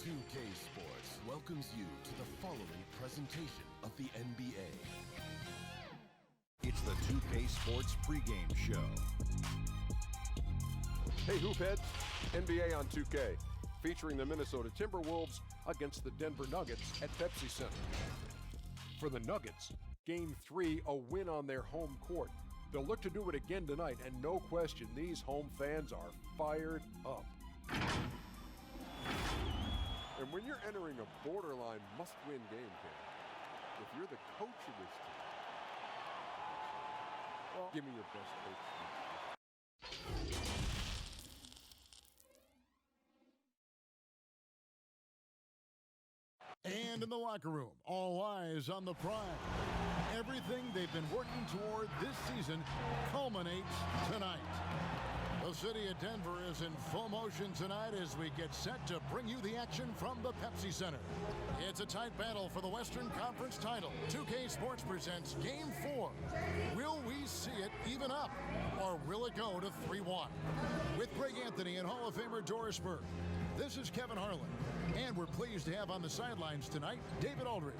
2K Sports welcomes you to the following presentation of the NBA. It's the 2K Sports pregame show. Hey Hoopheads, NBA on 2K, featuring the Minnesota Timberwolves against the Denver Nuggets at Pepsi Center. For the Nuggets, Game 3, a win on their home court. They'll look to do it again tonight, and no question, these home fans are fired up. And when you're entering a borderline must-win game, Ken, if you're the coach of this team, well, give me your best coach. And in the locker room, all eyes on the prize. Everything they've been working toward this season culminates tonight. The city of Denver is in full motion tonight as we get set to bring you the action from the Pepsi Center. It's a tight battle for the Western Conference title. 2K Sports presents Game 4. Will we see it even up, or will it go to 3-1? With Greg Anthony and Hall of Famer Doris Burke, this is Kevin Harlan, and we're pleased to have on the sidelines tonight David Aldridge.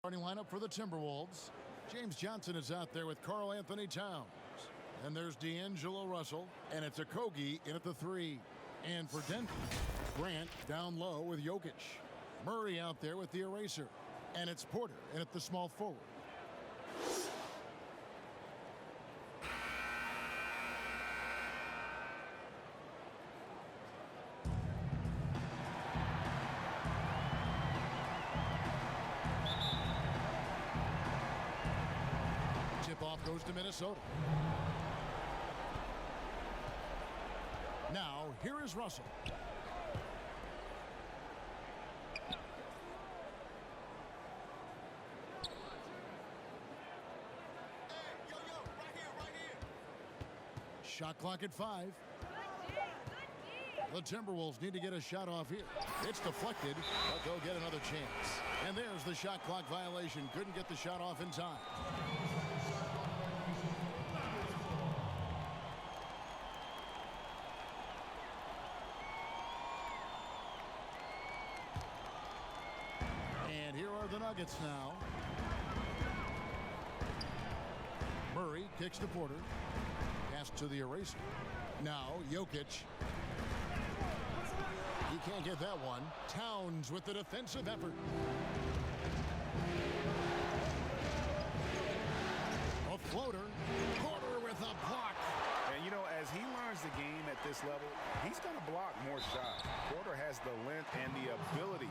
Starting lineup for the Timberwolves. James Johnson is out there with Karl Anthony Towns. And there's D'Angelo Russell, and it's Okogie in at the 3. And for Denver, Grant down low with Jokic. Murray out there with the eraser. And it's Porter in at the small forward. Tip-off goes to Minnesota. Now, here is Russell. Shot clock at 5. The Timberwolves need to get a shot off here. It's deflected, but they'll get another chance. And there's the shot clock violation. Couldn't get the shot off in time. And here are the Nuggets now. Murray kicks to Porter. Pass to the eraser. Now Jokic. He can't get that one. Towns with the defensive effort. A floater. Porter with a block. And, you know, as he learns the game at this level, he's going to block more shots. Porter has the length and the ability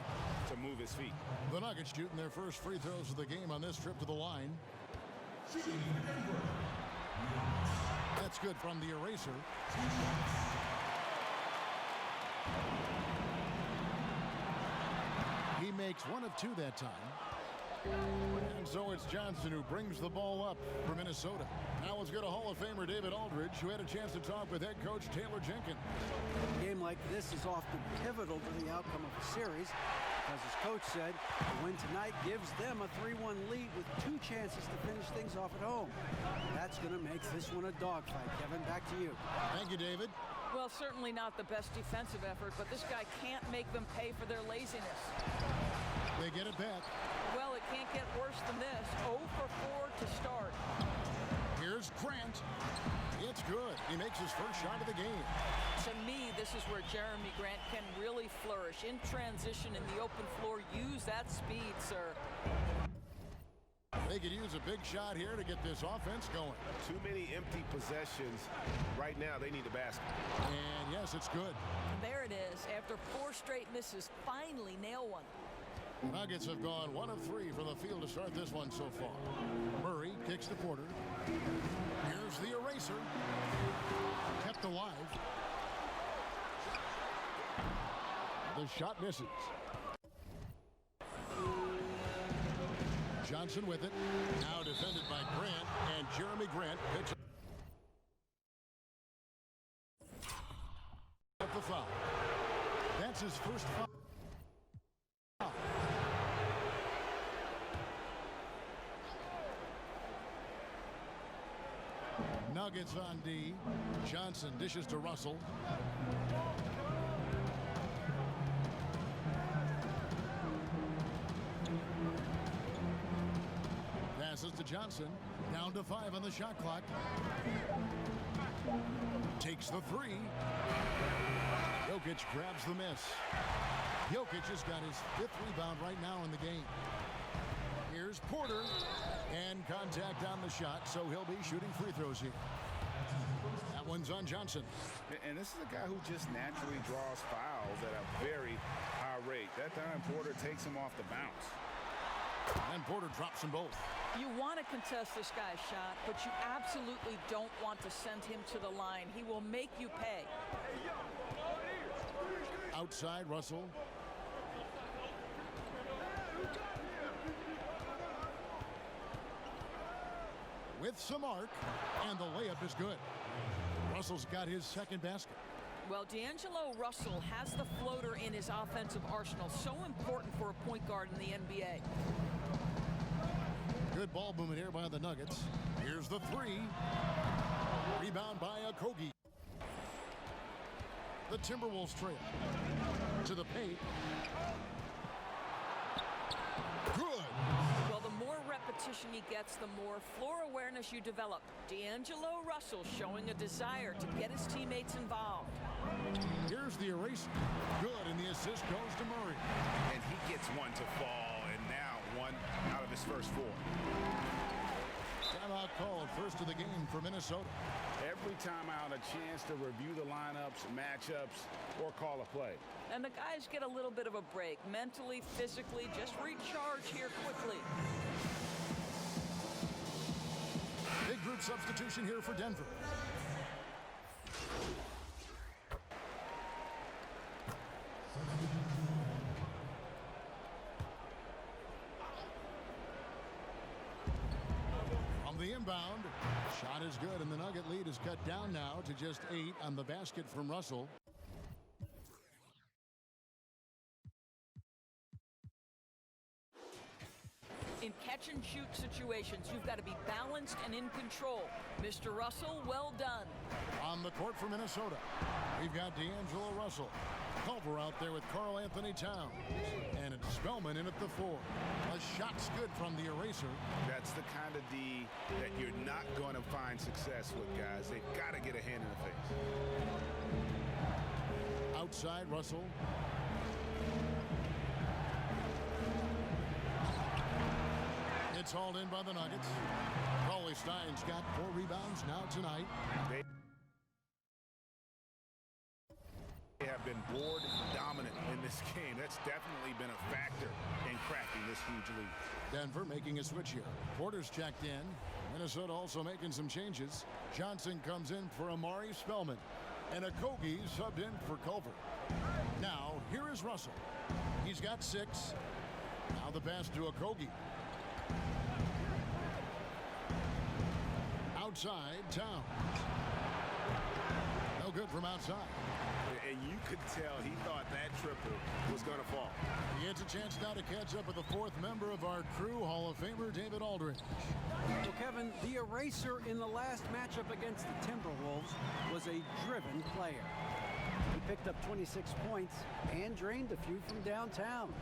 to move his feet. The Nuggets shooting their first free throws of the game on this trip to the line. That's good from the eraser. He makes 1 of 2 that time. And so it's Johnson who brings the ball up for Minnesota. Now let's go to Hall of Famer David Aldridge, who had a chance to talk with head coach Taylor Jenkins. A game like this is often pivotal to the outcome of a series, because as coach said, the win tonight gives them a 3-1 lead with 2 chances to finish things off at home. That's going to make this one a dogfight. Kevin, back to you. Thank you, David. Well, certainly not the best defensive effort, but this guy can't make them pay for their laziness. They get it back. Well, it can't get worse than this. 0 for 4 to start. Here's Grant. It's good. He makes his first shot of the game. To me, this is where Jeremy Grant can really flourish. In transition, in the open floor, use that speed, sir. They could use a big shot here to get this offense going. Too many empty possessions. Right now, they need a basket. And yes, it's good. There it is. After 4 straight misses, finally nail one. Nuggets have gone 1 of 3 from the field to start this one so far. Murray kicks to Porter. Here's the eraser. Kept alive. The shot misses. Johnson with it. Now defended by Grant, and Jeremy Grant picks up the foul. That's his first foul. Nuggets on D. Johnson dishes to Russell. Passes to Johnson. Down to 5 on the shot clock. Takes the 3. Jokic grabs the miss. Jokic has got his 5th rebound right now in the game. Here's Porter. And contact on the shot, so he'll be shooting free throws here. That one's on Johnson. And this is a guy who just naturally draws fouls at a very high rate. That time Porter takes him off the bounce. And Porter drops them both. You want to contest this guy's shot, but you absolutely don't want to send him to the line. He will make you pay. Outside, Russell. With some arc, and the layup is good. Russell's got his 2nd basket. Well, D'Angelo Russell has the floater in his offensive arsenal. So important for a point guard in the NBA. Good ball movement here by the Nuggets. Here's the 3. Rebound by Okogie. The Timberwolves trail. To the paint. Good. Well, the more repetition he gets, the more floor awareness you develop. D'Angelo Russell showing a desire to get his teammates involved. Here's the eraser. Good, and the assist goes to Murray. And he gets one to fall, and now one out of his first 4. Timeout called, first of the game for Minnesota. Every time out, a chance to review the lineups, matchups, or call a play. And the guys get a little bit of a break, mentally, physically, just recharge here quickly. Big group substitution here for Denver. From the inbound, shot is good, and the Nugget lead is cut down now to just 8 on the basket from Russell. In catch-and-shoot situations, you've got to be balanced and in control. Mr. Russell, well done. On the court for Minnesota, we've got D'Angelo Russell. Culver out there with Karl Anthony Towns. And it's Spellman in at the 4. A shot's good from the eraser. That's the kind of D that you're not going to find success with, guys. They've got to get a hand in the face. Outside, Russell. It's hauled in by the Nuggets. Rolly Stein's got 4 rebounds now tonight. They have been board dominant in this game. That's definitely been a factor in cracking this huge lead. Denver making a switch here. Porter's checked in. Minnesota also making some changes. Johnson comes in for Amari Spellman. And Okogie subbed in for Culver. Now, here is Russell. He's got 6. Now the pass to Okogie. Outside, Towns. No good from outside. And you could tell he thought that triple was going to fall. He gets a chance now to catch up with the 4th member of our crew, Hall of Famer David Aldridge. So, Kevin, the eraser in the last matchup against the Timberwolves was a driven player. He picked up 26 points and drained a few from downtown.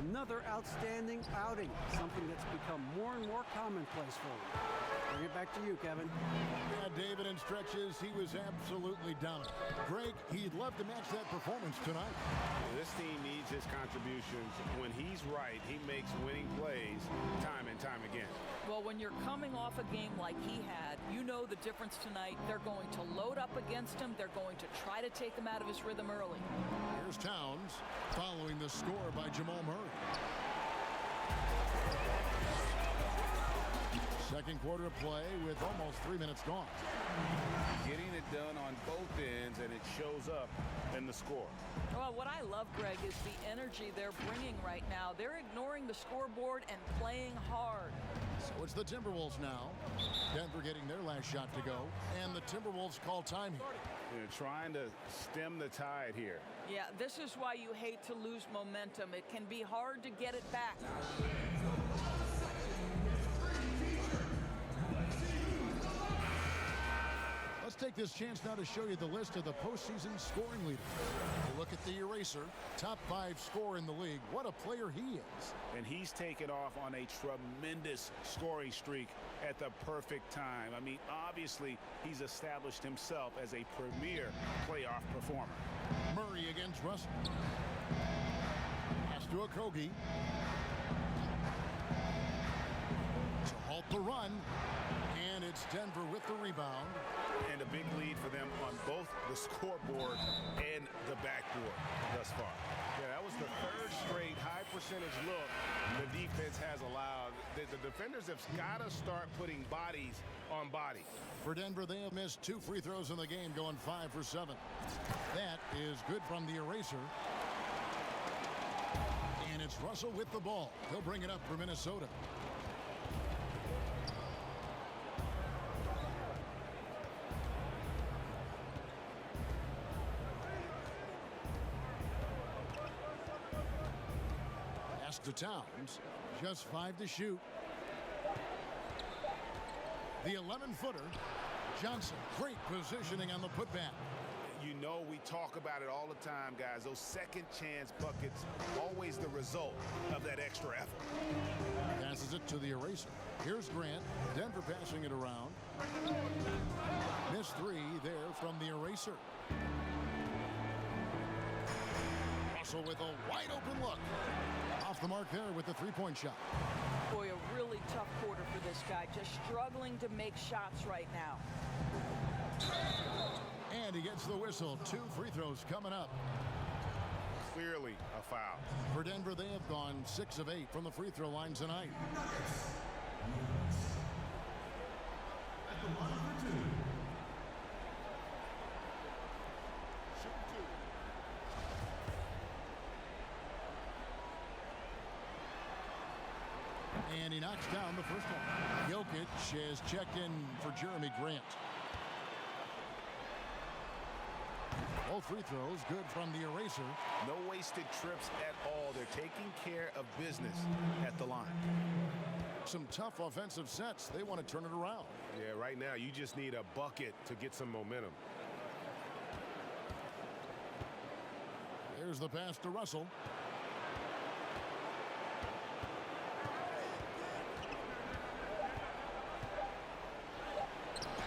Another outstanding outing, something that's become more and more commonplace for him. Bring it back to you, Kevin. Yeah, David, in stretches, he was absolutely dominant. Greg, he'd love to match that performance tonight. This team needs his contributions. When he's right, he makes winning plays time and time again. Well, when you're coming off a game like he had, you know the difference tonight. They're going to load up against him. They're going to try to take him out of his rhythm early. Here's Towns following the score by Jamal Murray. Second quarter of play with almost 3 minutes gone. Getting it done on both ends, and it shows up in the score. Well, what I love, Greg, is the energy they're bringing right now. They're ignoring the scoreboard and playing hard. So it's the Timberwolves now. Denver getting their last shot to go, and the Timberwolves call time here. They're trying to stem the tide here. Yeah, this is why you hate to lose momentum. It can be hard to get it back. take this chance now to show you the list of the postseason scoring leaders. You look at the eraser, top 5 scorer in the league. What a player he is. And he's taken off on a tremendous scoring streak at the perfect time. I mean, obviously, he's established himself as a premier playoff performer. Murray against Russell. Pass to Okogie. To halt the run. And it's Denver with the rebound. And a big lead for them on both the scoreboard and the backboard thus far. Yeah, that was the third straight high percentage look the defense has allowed. The defenders have got to start putting bodies on bodies. For Denver, they have missed 2 free throws in the game, going 5 for 7. That is good from the eraser. And it's Russell with the ball. He'll bring it up for Minnesota. To Towns, just 5 to shoot. The 11-footer, Johnson, great positioning on the putback. You know, we talk about it all the time, guys. Those second chance buckets, always the result of that extra effort. Passes it to the eraser. Here's Grant. Denver passing it around. Missed 3 there from the eraser. Russell with a wide open look. Off the mark there with the 3-point shot. Boy, a really tough quarter for this guy. Just struggling to make shots right now. And he gets the whistle. 2 free throws coming up. Clearly a foul. For Denver, they have gone 6 of 8 from the free throw line tonight. And he knocks down the first one. Jokic has checked in for Jeremy Grant. Both free throws good from the eraser. No wasted trips at all. They're taking care of business at the line. Some tough offensive sets. They want to turn it around. Yeah, right now you just need a bucket to get some momentum. There's the pass to Russell.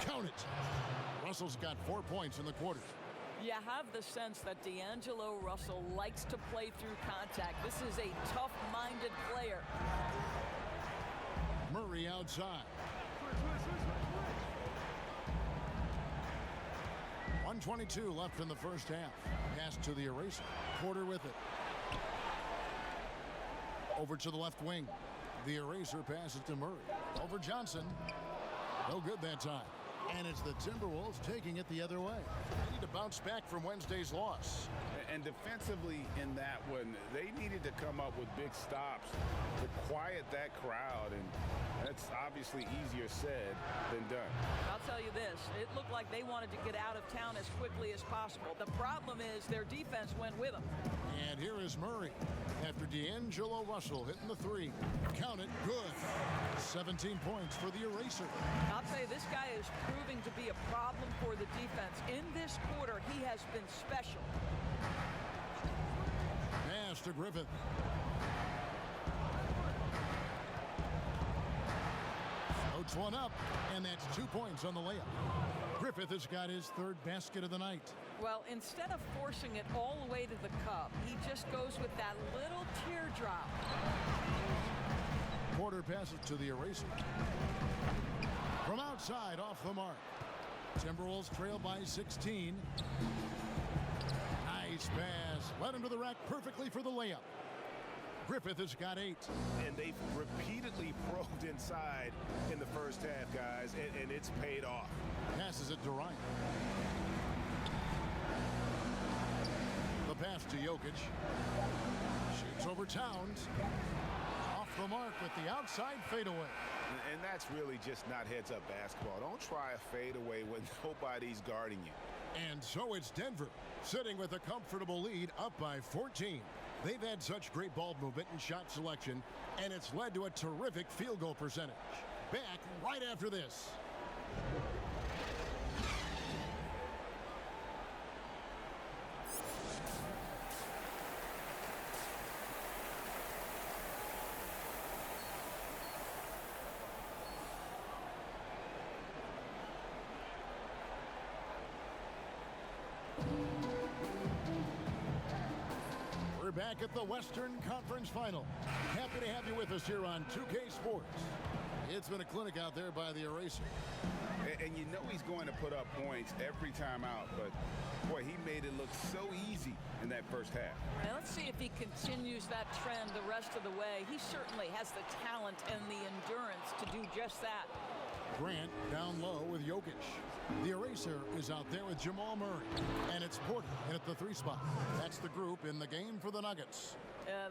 Count it. Russell's got 4 points in the quarter. You have the sense that D'Angelo Russell likes to play through contact. This is a tough-minded player. Murray outside. 1:22 left in the first half. Pass to the eraser. Porter with it. Over to the left wing. The eraser passes to Murray. Over Johnson. No good that time. And it's the Timberwolves taking it the other way. They need to bounce back from Wednesday's loss. And defensively in that one, they needed to come up with big stops to quiet that crowd. And that's obviously easier said than done. I'll tell you this, it looked like they wanted to get out of town as quickly as possible. The problem is their defense went with them. And here is Murray after D'Angelo Russell hitting the 3. Count it, good. 17 points for the eraser. I'll tell you, this guy is proving to be a problem for the defense. In this quarter, he has been special. Pass to Griffith. Floats one up, and that's 2 points on the layup. Griffith has got his 3rd basket of the night. Well, instead of forcing it all the way to the cup, he just goes with that little teardrop. Porter passes to the eraser. From outside, off the mark. Timberwolves trail by 16. Nice pass. Led him to the rack perfectly for the layup. Griffith has got 8. And they've repeatedly probed inside in the first half, guys, and it's paid off. Passes it to Ryan. The pass to Jokic. Shoots over Towns. Off the mark with the outside fadeaway. And that's really just not heads-up basketball. Don't try a fadeaway when nobody's guarding you. And so it's Denver, sitting with a comfortable lead, up by 14. They've had such great ball movement and shot selection, and it's led to a terrific field goal percentage. Back right after this. back at the Western Conference Final. Happy to have you with us here on 2K Sports. It's been a clinic out there by the Eraser. And you know he's going to put up points every time out, but boy, he made it look so easy in that first half. Now let's see if he continues that trend the rest of the way. He certainly has the talent and the endurance to do just that. Grant down low with Jokic. The Eraser is out there with Jamal Murray. And it's Porter in at the 3 spot. That's the group in the game for the Nuggets.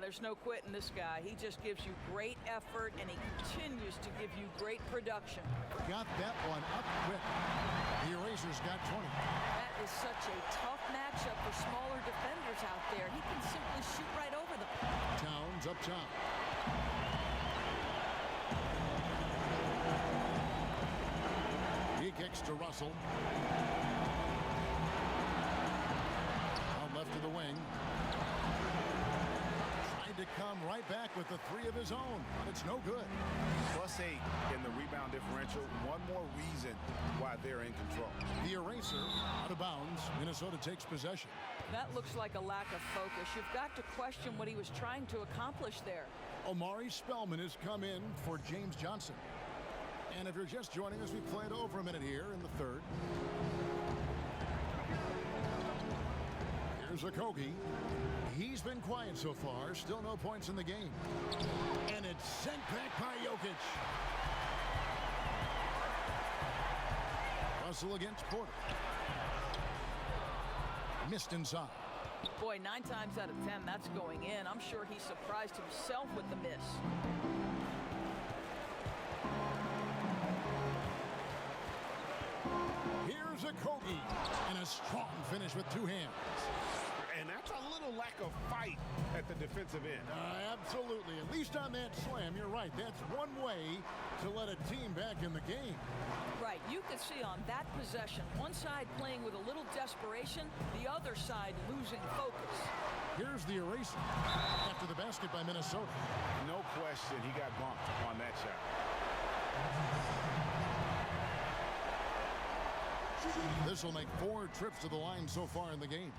There's no quitting this guy. He just gives you great effort, and he continues to give you great production. Got that one up quick. The Eraser's got 20. That is such a tough matchup for smaller defenders out there. He can simply shoot right over them. Towns up top. He kicks to Russell. Out left to the wing. Tried to come right back with the 3 of his own, but it's no good. +8 in the rebound differential. One more reason why they're in control. The Eraser out of bounds. Minnesota takes possession. That looks like a lack of focus. You've got to question what he was trying to accomplish there. Omari Spellman has come in for James Johnson. And if you're just joining us, we played over a minute here in the third. Here's Okogie. He's been quiet so far. Still no points in the game. And it's sent back by Jokic. Russell against Porter. Missed inside. Boy, 9 times out of 10, that's going in. I'm sure he surprised himself with the miss. Here's Okogie. And a strong finish with 2 hands. And that's a little lack of fight at the defensive end. Absolutely. At least on that slam, you're right. That's one way to let a team back in the game. Right. You could see on that possession, one side playing with a little desperation, the other side losing focus. Here's the Eraser after the basket by Minnesota. No question he got bumped on that shot. This will make 4 trips to the line so far in the game.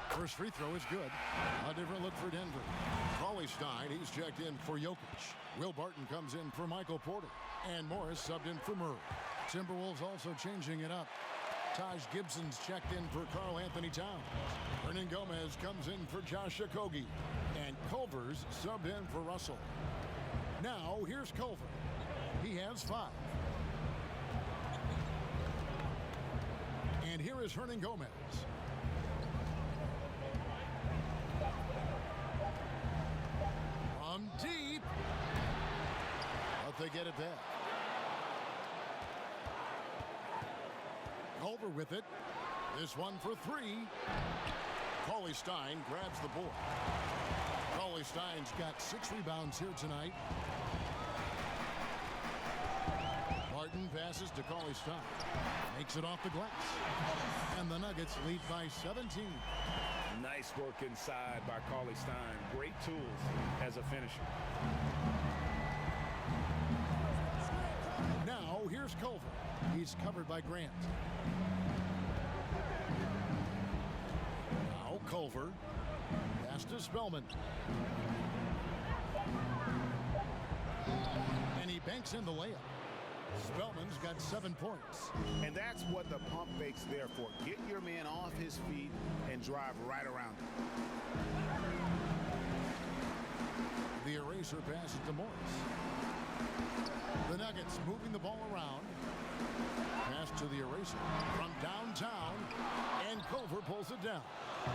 First free throw is good. A different look for Denver. Cauley-Stein, he's checked in for Jokic. Will Barton comes in for Michael Porter. And Morris subbed in for Murray. Timberwolves also changing it up. Taj Gibson's checked in for Karl Anthony Towns. Hernan Gomez comes in for Josh Okogie. And Culver's subbed in for Russell. Now, here's Culver. He has 5. And here is Hernan Gomez. From deep. But they get it back. Culver with it. This one for 3. Cauley-Stein grabs the board. Cauley-Stein's got 6 rebounds here tonight. Martin passes to Cauley-Stein. Makes it off the glass. And the Nuggets lead by 17. Nice work inside by Cauley-Stein. Great tools as a finisher. Now, here's Culver. He's covered by Grant. Now, Culver. Pass to Spellman. And he banks in the layup. Spellman's got 7 points. And that's what the pump fake's there for. Get your man off his feet and drive right around him. The Eraser passes to Morris. The Nuggets moving the ball around. Pass to the Eraser from downtown. And Culver pulls it down.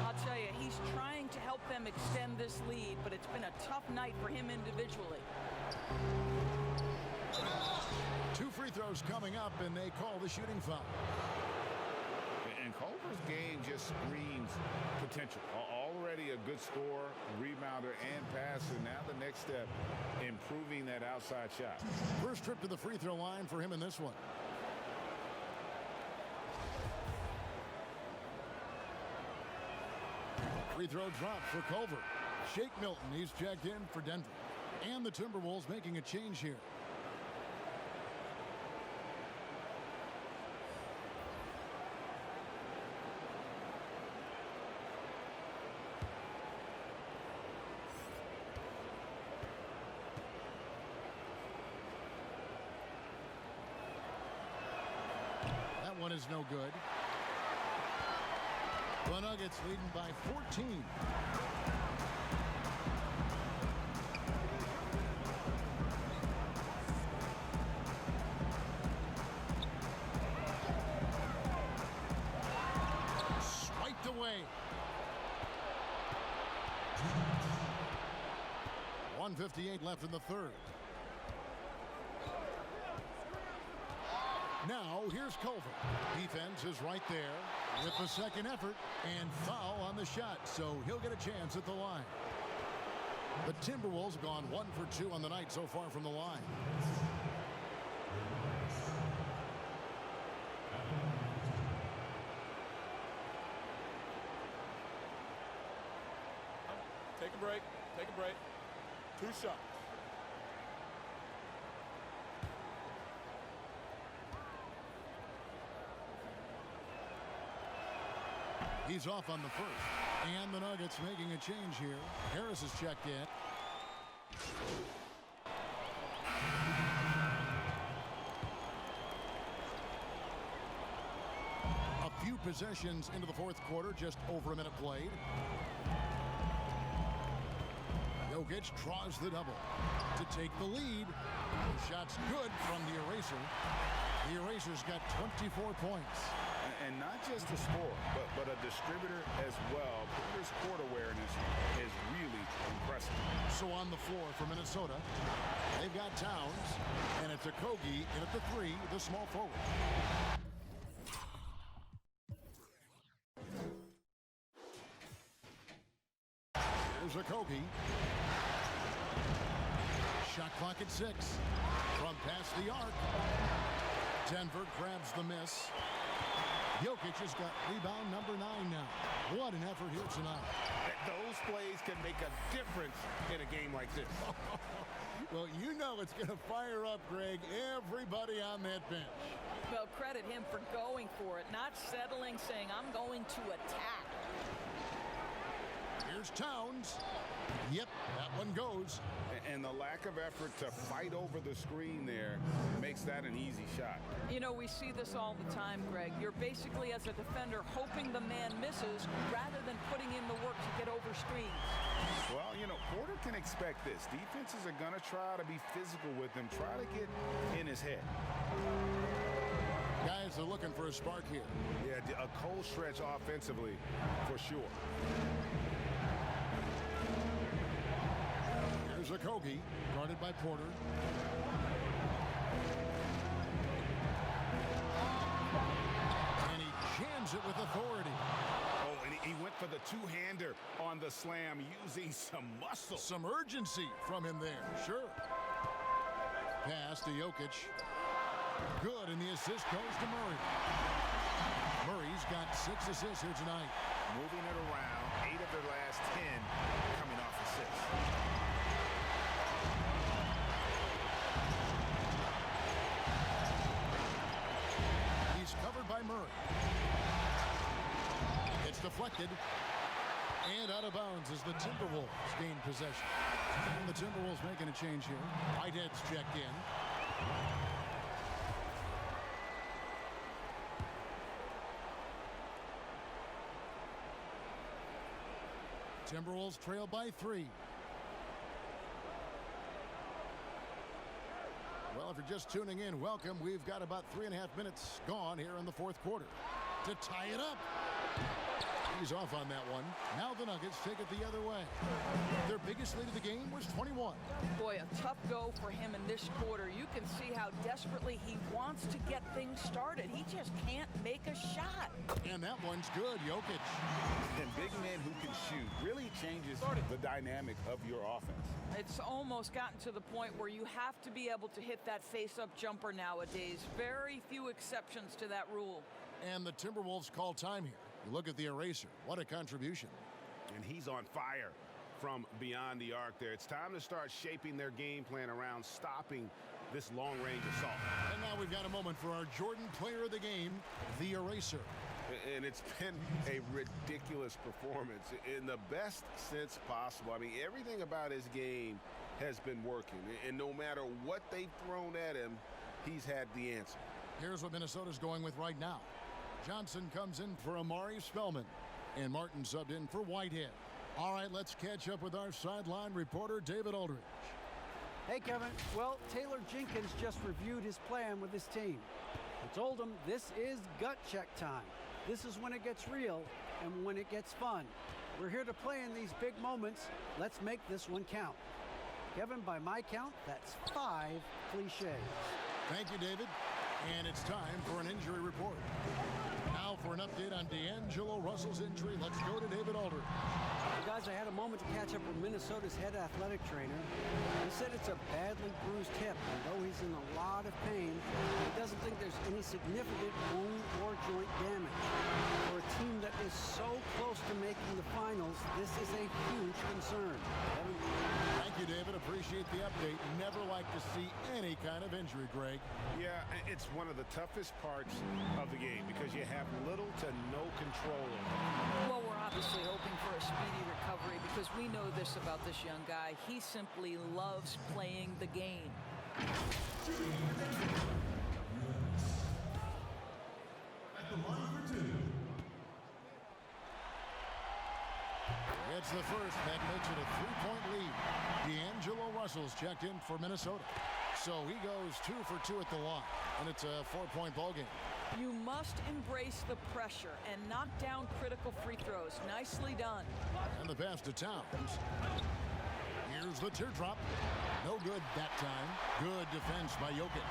I'll tell you, he's trying to help them extend this lead, but it's been a tough night for him individually. 2 free throws coming up, and they call the shooting foul. And Culver's game just screams potential. Already a good scorer, rebounder, and passer. Now the next step, improving that outside shot. First trip to the free throw line for him in this one. Free throw drop for Culver. Shake Milton, he's checked in for Denver. And the Timberwolves making a change here. is no good. The Nuggets leading by 14. Swiped away. 1:58 left in the third. Now, here's Culver. Defense is right there with the second effort and foul on the shot, so he'll get a chance at the line. The Timberwolves have gone 1 for 2 on the night so far from the line. Take a break. Take a break. 2 shots. He's off on the first. And the Nuggets making a change here. Harris is checked in. A few possessions into the fourth quarter, just over a minute played. Jokic draws the double to take the lead. The shot's good from the eraser. The eraser's got 24 points. And not just a scorer, but a distributor as well. Porter's court awareness is really impressive. So on the floor for Minnesota, they've got Towns, and it's Okogie in at the 3, the small forward. Here's Okogie. Shot clock at 6. From past the arc. Denver grabs the miss. Jokic has got rebound number 9 now. What an effort here tonight. Those plays can make a difference in a game like this. Well, you know it's going to fire up, Greg, everybody on that bench. Well, credit him for going for it, not settling, saying, I'm going to attack. Here's Towns. Yep, that one goes. And the lack of effort to fight over the screen there makes that an easy shot. You know, we see this all the time, Greg. You're basically, as a defender, hoping the man misses rather than putting in the work to get over screens. Well, you know, Porter can expect this. Defenses are going to try to be physical with him, try to get in his head. Guys are looking for a spark here. Yeah, a cold stretch offensively for sure. Here's Okogie, guarded by Porter. And he jams it with authority. Oh, and he went for the two-hander on the slam using some muscle. Some urgency from him there, sure. Pass to Jokic. Good, and the assist goes to Murray. Murray's got 6 assists here tonight. Moving it around, 8 of their last 10 coming off assists. He's covered by Murray. It's deflected. And out of bounds as the Timberwolves gain possession. And the Timberwolves making a change here. Whitehead's checked in. Timberwolves trail by 3. Well, if you're just tuning in, welcome. We've got about 3.5 minutes gone here in the fourth quarter to tie it up. He's off on that one. Now the Nuggets take it the other way. Their biggest lead of the game was 21. Boy, a tough go for him in this quarter. You can see how desperately he wants to get things started. He just can't make a shot. And that one's good, Jokic. And big men who can shoot really changes the dynamic of your offense. It's almost gotten to the point where you have to be able to hit that face-up jumper nowadays. Very few exceptions to that rule. And the Timberwolves call time here. You look at the eraser. What a contribution. And he's on fire from beyond the arc there. It's time to start shaping their game plan around stopping this long-range assault. And now we've got a moment for our Jordan player of the game, the eraser. And it's been a ridiculous performance in the best sense possible. I mean, everything about his game has been working. And no matter what they've thrown at him, he's had the answer. Here's what Minnesota's going with right now. Johnson comes in for Amari Spellman. And Martin subbed in for Whitehead. All right, let's catch up with our sideline reporter, David Aldridge. Hey, Kevin. Well, Taylor Jenkins just reviewed his plan with his team. He told them this is gut check time. This is when it gets real and when it gets fun. We're here to play in these big moments. Let's make this one count. Kevin, by my count, that's 5 cliches. Thank you, David. And it's time for an injury report. Now for an update on D'Angelo Russell's injury, let's go to David Aldridge. Guys, I had a moment to catch up with Minnesota's head athletic trainer. He said it's a badly bruised hip. Although he's in a lot of pain, he doesn't think there's any significant bone or joint damage. For a team that is so close to making the finals, this is a huge concern. Kevin? Thank you, David. Appreciate the update. Never like to see any kind of injury, Greg. Yeah, it's one of the toughest parts of the game because you have little to no control over it. Well, we're obviously hoping for a speedy recovery because we know this about this young guy. He simply loves playing the game. At the line for 2. It's the first. That makes it a 3-point lead. D'Angelo Russell's checked in for Minnesota. So he goes 2 for 2 at the line, and it's a 4-point ball game. You must embrace the pressure and knock down critical free throws. Nicely done. And the pass to Towns. Here's the teardrop. No good that time. Good defense by Jokic.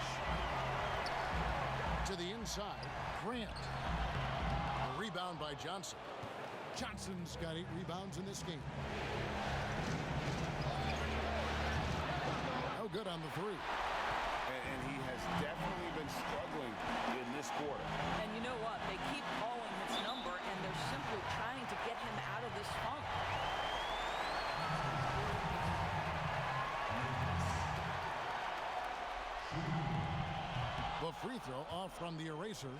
To the inside, Grant. A rebound by Johnson. Johnson's got 8 rebounds in this game. No good on the 3. And he has definitely been struggling in this quarter. And you know what? They keep calling his number, and they're simply trying to get him out of this funk. The free throw off from the eraser.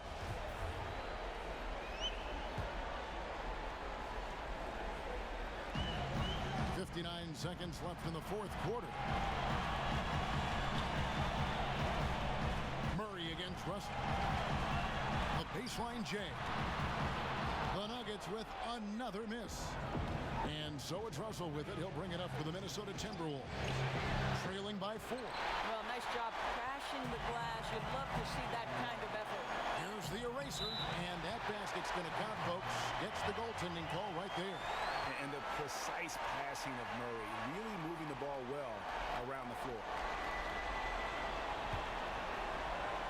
.59 seconds left in the 4th quarter. Murray against Russell. The baseline J. The Nuggets with another miss. And so it's Russell with it. He'll bring it up for the Minnesota Timberwolves. Trailing by 4. Well, nice job crashing the glass. You'd love to see that kind of effort. Here's the eraser, and that basket's going to count, folks. Gets the goaltending call right there. And the precise passing of Murray, really moving the ball well around the floor.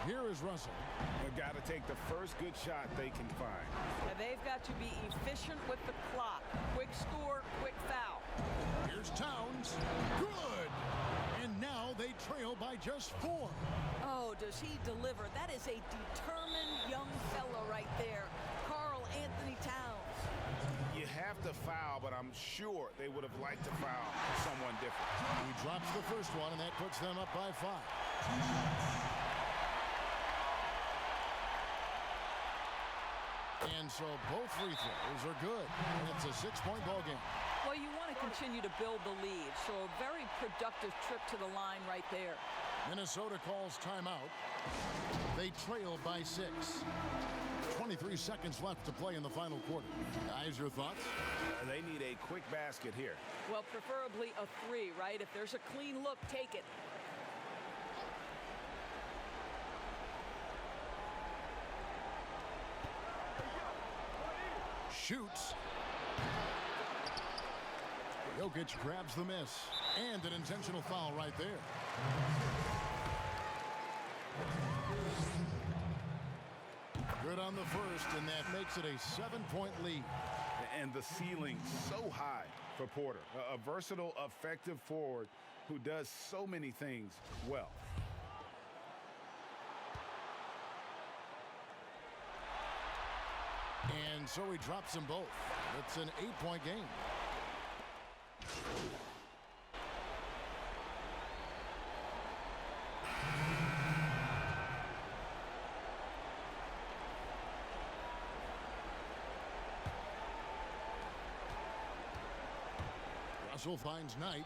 Here is Russell. They've got to take the first good shot they can find. And they've got to be efficient with the clock. Quick score, quick foul. Here's Towns. Good! And now they trail by just 4. Oh, does he deliver? That is a determined young fella right there. Karl Anthony Towns. You have to foul, but I'm sure they would have liked to foul someone different. He drops the first one, and that puts them up by 5. And so both free throws are good. And it's a 6-point ball game. Well, you want to continue to build the lead, so a very productive trip to the line right there. Minnesota calls timeout. They trail by 6. 23 seconds left to play in the final quarter. Guys, your thoughts? They need a quick basket here. Well, preferably a 3, right? If there's a clean look, take it. Shoots. Jokic grabs the miss. And an intentional foul right there. Good on the first, and that makes it a 7-point lead. And the ceiling so high for Porter. A versatile, effective forward who does so many things well. And so he drops them both. It's an 8-point game. Russell finds Knight.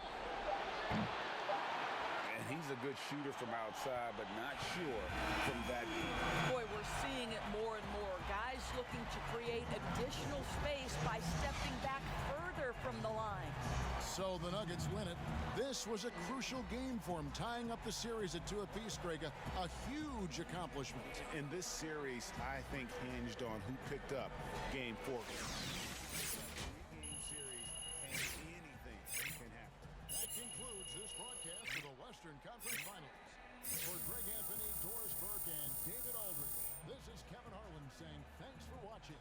And he's a good shooter from outside, but not sure from that deep. Boy, we're seeing it more and more. Guys looking to create additional space by stepping back further from the line. So the Nuggets win it. This was a crucial game for them, tying up the series at 2 apiece, Greg. A huge accomplishment. And this series, I think, hinged on who picked up Game 4. Three-game series, and anything can happen. That concludes this broadcast of the Western Conference Finals. For Greg Anthony, Doris Burke, and David Aldridge, this is Kevin Harlan saying thanks for watching.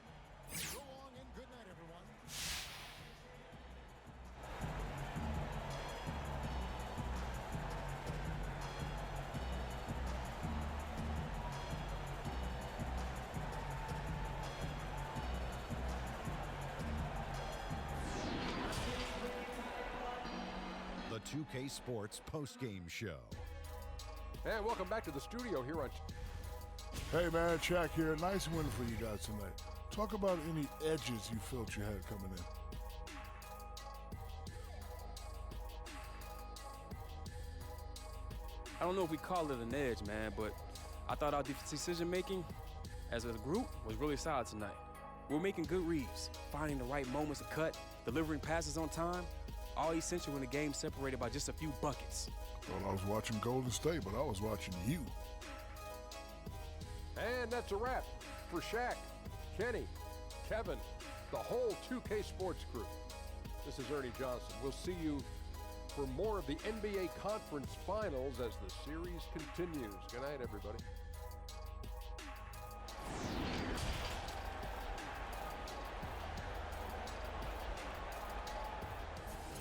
So long and good night, everyone. The 2K Sports postgame show. And welcome back to the studio here on... Hey man, Shaq here. Nice win for you guys tonight. Talk about any edges you felt you had coming in. I don't know if we call it an edge, man, but I thought our decision making as a group was really solid tonight. We're making good reads, finding the right moments to cut, delivering passes on time, all essential when the game's separated by just a few buckets. Thought I was watching Golden State, but I was watching you. And that's a wrap for Shaq, Kenny, Kevin, the whole 2K Sports crew. This is Ernie Johnson. We'll see you for more of the NBA Conference Finals as the series continues. Good night, everybody.